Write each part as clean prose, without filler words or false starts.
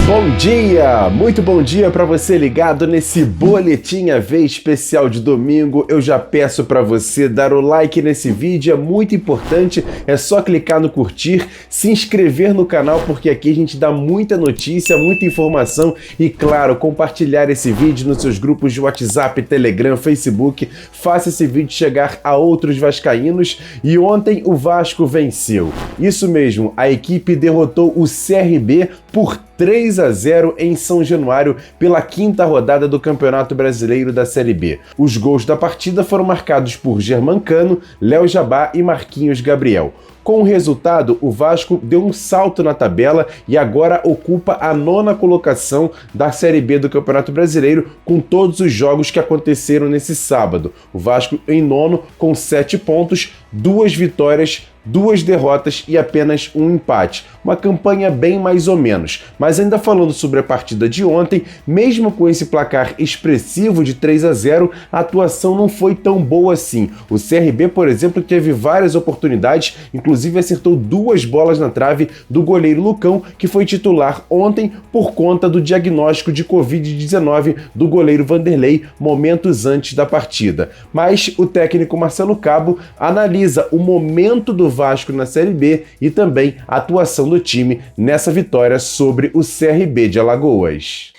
Bom dia, muito bom dia para você ligado nesse Boletim AV especial de domingo. Eu já peço para você dar o like nesse vídeo, é muito importante, é só clicar no curtir, se inscrever no canal porque aqui a gente dá muita notícia, muita informação e claro, compartilhar esse vídeo nos seus grupos de WhatsApp, Telegram, Facebook, faça esse vídeo chegar a outros vascaínos. E ontem o Vasco venceu, isso mesmo, a equipe derrotou o CRB por 3-0 em São Januário pela 5ª rodada do Campeonato Brasileiro da Série B. Os gols da partida foram marcados por Germancano, Léo Jabá e Marquinhos Gabriel. Com o resultado, o Vasco deu um salto na tabela e agora ocupa a 9ª colocação da Série B do Campeonato Brasileiro com todos os jogos que aconteceram nesse sábado. O Vasco em 9º com 7 pontos, 2 vitórias, 2 derrotas e apenas um empate. Uma campanha bem mais ou menos. Mas ainda falando sobre a partida de ontem, mesmo com esse placar expressivo de 3-0, a atuação não foi tão boa assim. O CRB, por exemplo, teve várias oportunidades, inclusive acertou 2 bolas na trave do goleiro Lucão, que foi titular ontem por conta do diagnóstico de Covid-19 do goleiro Vanderlei momentos antes da partida. Mas o técnico Marcelo Cabo analisa o momento do Vasco na Série B e também a atuação do time nessa vitória sobre o CRB de Alagoas.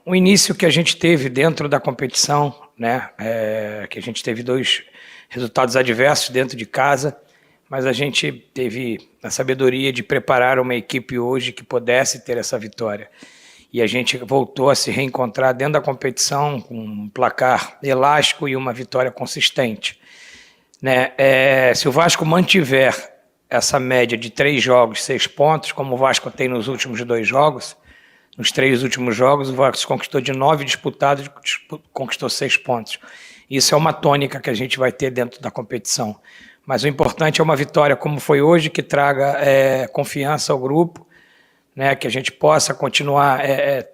O início que a gente teve dentro da competição, né, que a gente teve 2 resultados adversos dentro de casa, mas a gente teve a sabedoria de preparar uma equipe hoje que pudesse ter essa vitória. E a gente voltou a se reencontrar dentro da competição com um placar elástico e uma vitória consistente. Né? Se o Vasco mantiver essa média de 3 jogos, 6 pontos, como o Vasco tem nos últimos 2 jogos, nos 3 últimos jogos, o Vasco conquistou de 9 disputados, conquistou 6 pontos. Isso é uma tônica que a gente vai ter dentro da competição. Mas o importante é uma vitória como foi hoje, que traga confiança ao grupo, né? Que a gente possa continuar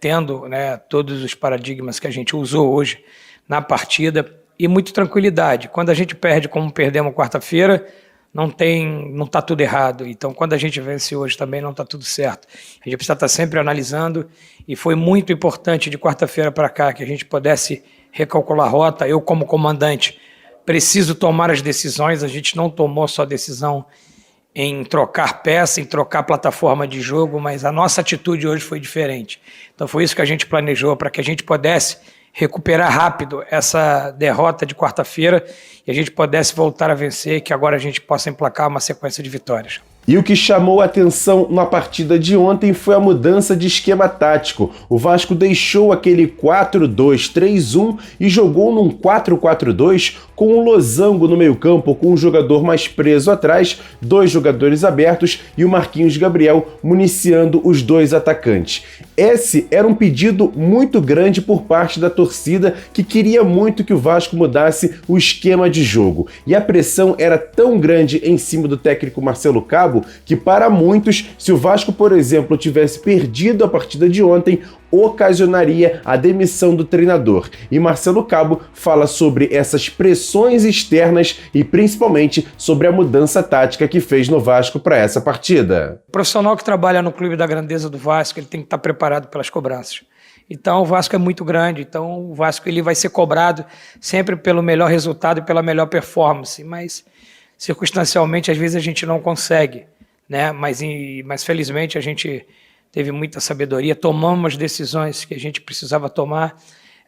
tendo, né, todos os paradigmas que a gente usou hoje na partida, e muita tranquilidade. Quando a gente perde como perdemos quarta-feira, não está tudo errado. Então, quando a gente vence hoje também não está tudo certo. A gente precisa estar sempre analisando, e foi muito importante de quarta-feira para cá que a gente pudesse recalcular a rota. Eu, como comandante, preciso tomar as decisões. A gente não tomou só decisão em trocar peça, em trocar plataforma de jogo, mas a nossa atitude hoje foi diferente. Então, foi isso que a gente planejou, para que a gente pudesse recuperar rápido essa derrota de quarta-feira e a gente pudesse voltar a vencer, que agora a gente possa emplacar uma sequência de vitórias. E o que chamou a atenção na partida de ontem foi a mudança de esquema tático. O Vasco deixou aquele 4-2-3-1 e jogou num 4-4-2 com um losango no meio-campo, com um jogador mais preso atrás, 2 jogadores abertos e o Marquinhos Gabriel municiando os 2 atacantes. Esse era um pedido muito grande por parte da torcida, que queria muito que o Vasco mudasse o esquema de jogo. E a pressão era tão grande em cima do técnico Marcelo Cabo que, para muitos, se o Vasco, por exemplo, tivesse perdido a partida de ontem, ocasionaria a demissão do treinador. E Marcelo Cabo fala sobre essas pressões externas e principalmente sobre a mudança tática que fez no Vasco para essa partida. O profissional que trabalha no clube da grandeza do Vasco, ele tem que estar preparado pelas cobranças. Então o Vasco é muito grande, então o Vasco ele vai ser cobrado sempre pelo melhor resultado e pela melhor performance, mas circunstancialmente às vezes a gente não consegue, né? Mas felizmente a gente teve muita sabedoria, tomamos as decisões que a gente precisava tomar.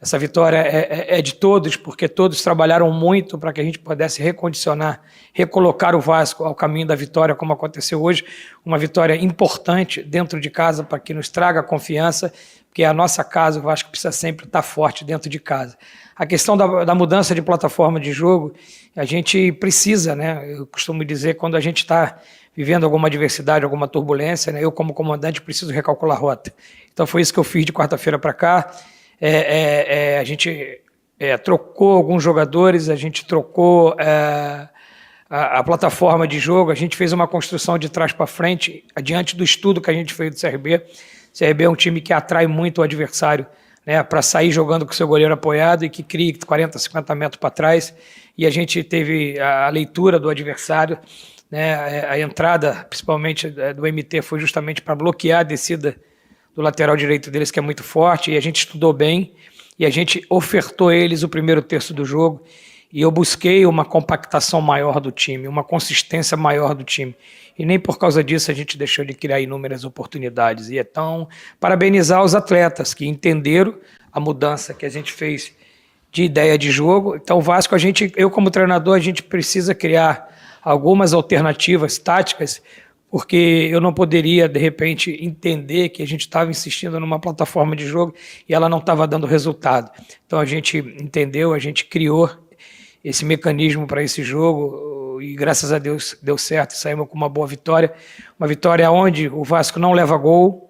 Essa vitória é de todos, porque todos trabalharam muito para que a gente pudesse recondicionar, recolocar o Vasco ao caminho da vitória, como aconteceu hoje. Uma vitória importante dentro de casa para que nos traga confiança, porque a nossa casa, o Vasco precisa sempre estar forte dentro de casa. A questão da mudança de plataforma de jogo, a gente precisa, né? Eu costumo dizer, quando a gente está vivendo alguma adversidade, alguma turbulência, né? Eu, como comandante, preciso recalcular a rota. Então foi isso que eu fiz de quarta-feira para cá. A gente trocou alguns jogadores, a gente trocou a plataforma de jogo, a gente fez uma construção de trás para frente, adiante do estudo que a gente fez do CRB. O CRB é um time que atrai muito o adversário né, para sair jogando com o seu goleiro apoiado e que crie 40, 50 metros para trás. E a gente teve a leitura do adversário, né, a entrada, principalmente do MT, foi justamente para bloquear a descida do lateral direito deles, que é muito forte, e a gente estudou bem, e a gente ofertou a eles o primeiro terço do jogo, e eu busquei uma compactação maior do time, uma consistência maior do time. E nem por causa disso a gente deixou de criar inúmeras oportunidades. E então, parabenizar os atletas que entenderam a mudança que a gente fez de ideia de jogo. Então, o Vasco, eu como treinador, a gente precisa criar algumas alternativas táticas, porque eu não poderia, de repente, entender que a gente estava insistindo numa plataforma de jogo e ela não estava dando resultado. Então, a gente entendeu, a gente criou esse mecanismo para esse jogo e, graças a Deus, deu certo e saímos com uma boa vitória. Uma vitória onde o Vasco não leva gol,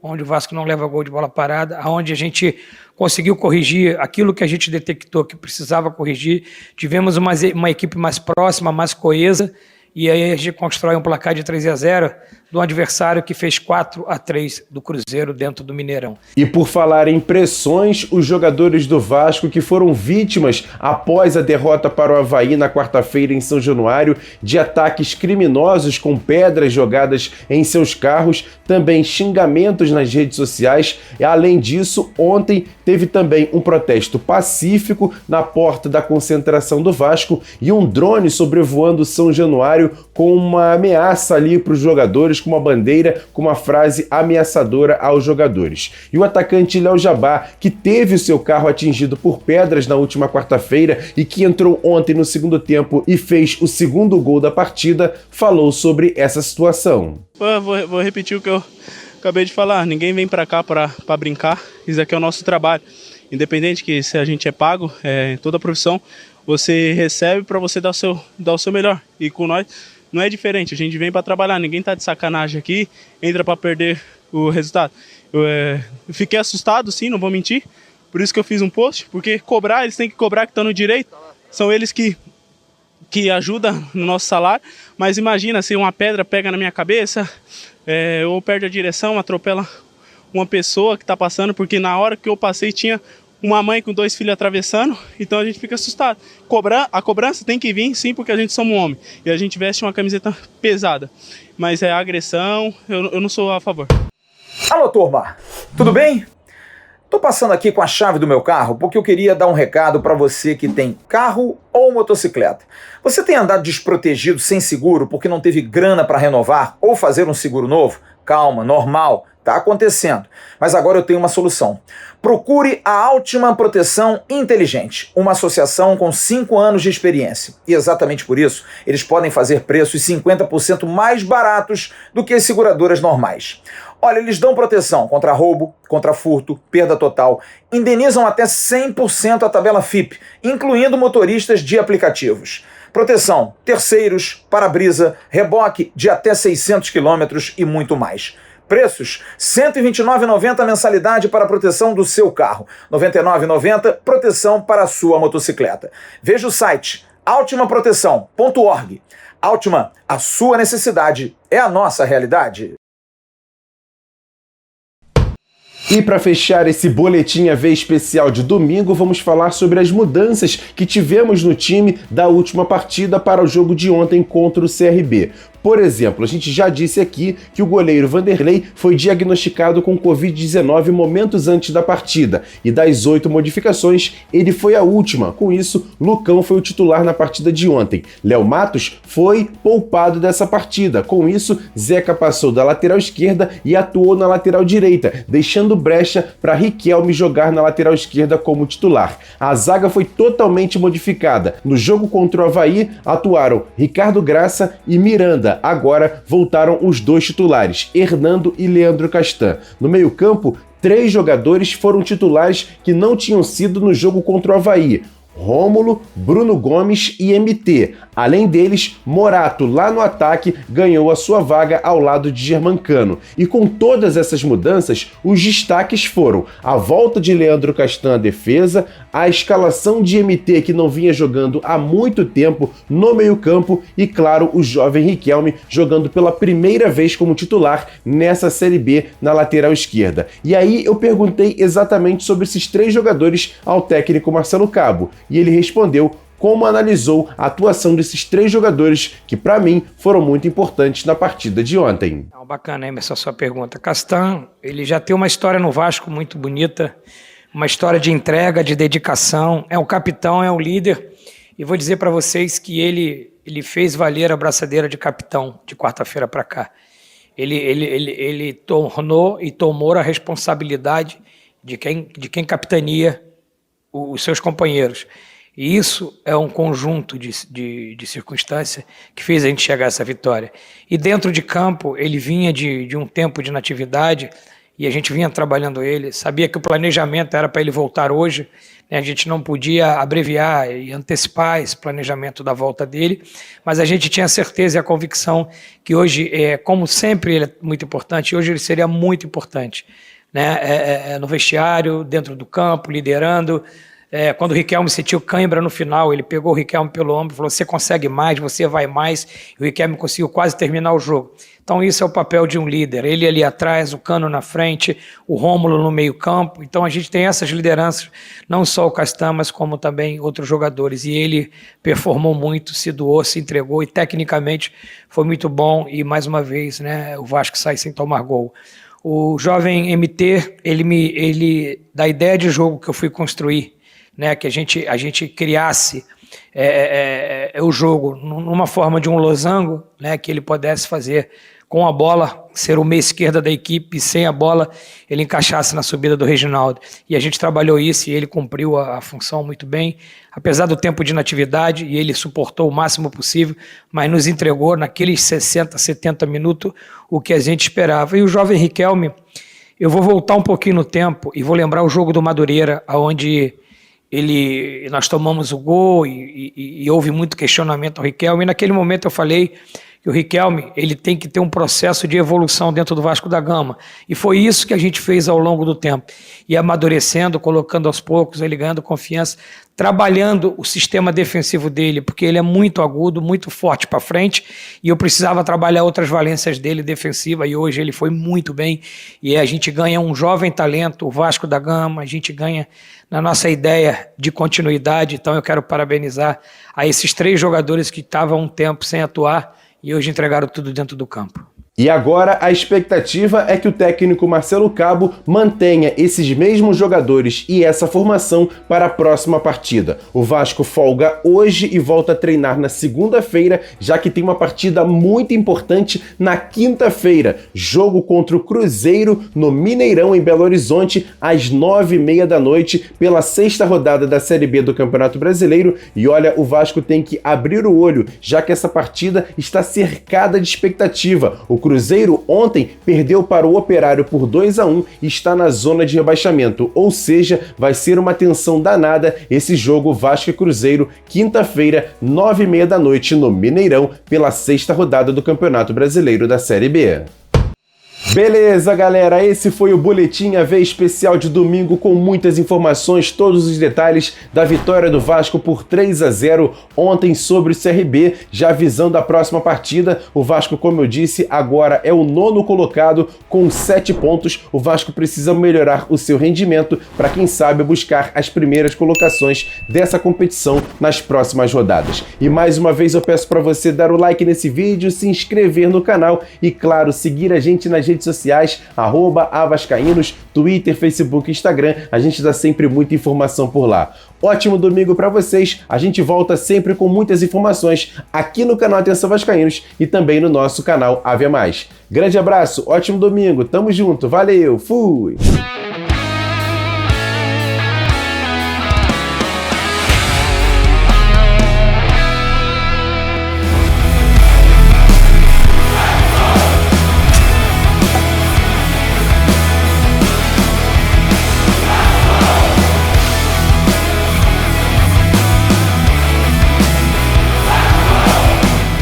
de bola parada, onde a gente conseguiu corrigir aquilo que a gente detectou que precisava corrigir. Tivemos uma equipe mais próxima, mais coesa, e aí a gente constrói um placar de 3-0 do adversário que fez 4-3 do Cruzeiro dentro do Mineirão. E por falar em pressões, os jogadores do Vasco que foram vítimas após a derrota para o Avaí na quarta-feira em São Januário de ataques criminosos com pedras jogadas em seus carros, também xingamentos nas redes sociais. E além disso, ontem teve também um protesto pacífico na porta da concentração do Vasco e um drone sobrevoando São Januário com uma ameaça ali para os jogadores, com uma bandeira, com uma frase ameaçadora aos jogadores. E o atacante Léo Jabá, que teve o seu carro atingido por pedras na última quarta-feira e que entrou ontem no segundo tempo e fez o segundo gol da partida, falou sobre essa situação. Vou repetir o que eu acabei de falar, ninguém vem para cá para brincar, isso aqui é o nosso trabalho. Independente que se a gente é pago, toda a profissão, você recebe para você dar o seu melhor. E com nós não é diferente, a gente vem para trabalhar, ninguém tá de sacanagem aqui, entra para perder o resultado. Eu fiquei assustado, sim, não vou mentir, por isso que eu fiz um post, porque cobrar, eles têm que cobrar que estão no direito, são eles que ajudam no nosso salário, mas imagina se uma pedra pega na minha cabeça, ou perde a direção, atropela uma pessoa que está passando, porque na hora que eu passei tinha uma mãe com 2 filhos atravessando, então a gente fica assustado. A cobrança tem que vir, sim, porque a gente somos um homem, e a gente veste uma camiseta pesada, mas a agressão, eu não sou a favor. Alô, turma, tudo bem? Tô passando aqui com a chave do meu carro porque eu queria dar um recado para você que tem carro ou motocicleta. Você tem andado desprotegido sem seguro porque não teve grana para renovar ou fazer um seguro novo? Calma, normal, tá acontecendo. Mas agora eu tenho uma solução. Procure a Altima Proteção Inteligente, uma associação com 5 anos de experiência. E exatamente por isso, eles podem fazer preços 50% mais baratos do que as seguradoras normais. Olha, eles dão proteção contra roubo, contra furto, perda total, indenizam até 100% a tabela FIP, incluindo motoristas de aplicativos. Proteção, terceiros, para-brisa, reboque de até 600 km e muito mais. Preços: R$ 129,90 a mensalidade para a proteção do seu carro, R$ 99,90 proteção para a sua motocicleta. Veja o site altimaproteção.org. Altima, a sua necessidade é a nossa realidade. E para fechar esse boletim AV especial de domingo, vamos falar sobre as mudanças que tivemos no time da última partida para o jogo de ontem contra o CRB. Por exemplo, a gente já disse aqui que o goleiro Vanderlei foi diagnosticado com Covid-19 momentos antes da partida, e das 8 modificações, ele foi a última. Com isso, Lucão foi o titular na partida de ontem. Léo Matos foi poupado dessa partida. Com isso, Zeca passou da lateral esquerda e atuou na lateral direita, deixando brecha para Riquelme jogar na lateral esquerda como titular. A zaga foi totalmente modificada. No jogo contra o Avaí, atuaram Ricardo Graça e Miranda. Agora voltaram os 2 titulares, Hernando e Leandro Castan. No meio-campo, 3 jogadores foram titulares que não tinham sido no jogo contra o Avaí: Rômulo, Bruno Gomes e MT. Além deles, Morato, lá no ataque, ganhou a sua vaga ao lado de Germancano. E com todas essas mudanças, os destaques foram a volta de Leandro Castan à defesa, a escalação de MT que não vinha jogando há muito tempo no meio-campo e, claro, o jovem Riquelme jogando pela primeira vez como titular nessa Série B na lateral esquerda. E aí eu perguntei exatamente sobre esses 3 jogadores ao técnico Marcelo Cabo e ele respondeu como analisou a atuação desses 3 jogadores que, para mim, foram muito importantes na partida de ontem. Bacana, Emerson, a sua pergunta. Castan, ele já tem uma história no Vasco muito bonita, uma história de entrega, de dedicação, é um capitão, é um líder, e vou dizer para vocês que ele fez valer a braçadeira de capitão de quarta-feira para cá. Ele tornou e tomou a responsabilidade de quem capitania os seus companheiros. E isso é um conjunto de circunstâncias que fez a gente chegar a essa vitória. E dentro de campo, ele vinha de um tempo de inatividade e a gente vinha trabalhando ele. Sabia que o planejamento era para ele voltar hoje, né? A gente não podia abreviar e antecipar esse planejamento da volta dele, mas a gente tinha certeza e a convicção que hoje, como sempre ele é muito importante, hoje ele seria muito importante, né? No vestiário, dentro do campo, liderando. Quando o Riquelme sentiu cãibra no final, ele pegou o Riquelme pelo ombro e falou: você consegue mais, você vai mais, e o Riquelme conseguiu quase terminar o jogo. Então isso é o papel de um líder, ele ali atrás, o Cano na frente, o Rômulo no meio campo. Então a gente tem essas lideranças, não só o Castan, mas como também outros jogadores, e ele performou muito, se doou, se entregou, e tecnicamente foi muito bom, e mais uma vez, né, o Vasco sai sem tomar gol. O jovem MT, ele da ideia de jogo que eu fui construir, né, que a gente criasse o jogo numa forma de um losango, né, que ele pudesse fazer com a bola, ser o meia esquerda da equipe, e sem a bola ele encaixasse na subida do Reginaldo. E a gente trabalhou isso e ele cumpriu a função muito bem, apesar do tempo de inatividade, e ele suportou o máximo possível, mas nos entregou naqueles 60, 70 minutos o que a gente esperava. E o jovem Riquelme, eu vou voltar um pouquinho no tempo e vou lembrar o jogo do Madureira, onde nós tomamos o gol e houve muito questionamento ao Riquelme, e naquele momento eu falei que o Riquelme ele tem que ter um processo de evolução dentro do Vasco da Gama, e foi isso que a gente fez ao longo do tempo, e amadurecendo, colocando aos poucos, ele ganhando confiança, trabalhando o sistema defensivo dele, porque ele é muito agudo, muito forte para frente, e eu precisava trabalhar outras valências dele defensiva, e hoje ele foi muito bem, e a gente ganha um jovem talento, o Vasco da Gama, a gente ganha na nossa ideia de continuidade. Então eu quero parabenizar a esses 3 jogadores que estavam um tempo sem atuar e hoje entregaram tudo dentro do campo. E agora a expectativa é que o técnico Marcelo Cabo mantenha esses mesmos jogadores e essa formação para a próxima partida. O Vasco folga hoje e volta a treinar na segunda-feira, já que tem uma partida muito importante na quinta-feira. Jogo contra o Cruzeiro no Mineirão, em Belo Horizonte, às 9h30 da noite, pela 6ª rodada da Série B do Campeonato Brasileiro. E olha, o Vasco tem que abrir o olho, já que essa partida está cercada de expectativa. O Cruzeiro ontem perdeu para o Operário por 2-1 e está na zona de rebaixamento, ou seja, vai ser uma tensão danada esse jogo Vasco e Cruzeiro, quinta-feira, 9h30 da noite no Mineirão, pela 6ª rodada do Campeonato Brasileiro da Série B. Beleza, galera, esse foi o Boletim AV especial de domingo com muitas informações, todos os detalhes da vitória do Vasco por 3-0 ontem sobre o CRB, já avisando a próxima partida. O Vasco, como eu disse, agora é o 9º colocado com 7 pontos. O Vasco precisa melhorar o seu rendimento para, quem sabe, buscar as primeiras colocações dessa competição nas próximas rodadas. E mais uma vez eu peço para você dar o like nesse vídeo, se inscrever no canal e, claro, seguir a gente nas redes sociais, @avascaínos, Twitter, Facebook, Instagram. A gente dá sempre muita informação por lá. Ótimo domingo para vocês. A gente volta sempre com muitas informações aqui no canal Atenção Vascaínos e também no nosso canal AV+. Grande abraço, ótimo domingo, tamo junto, valeu, fui!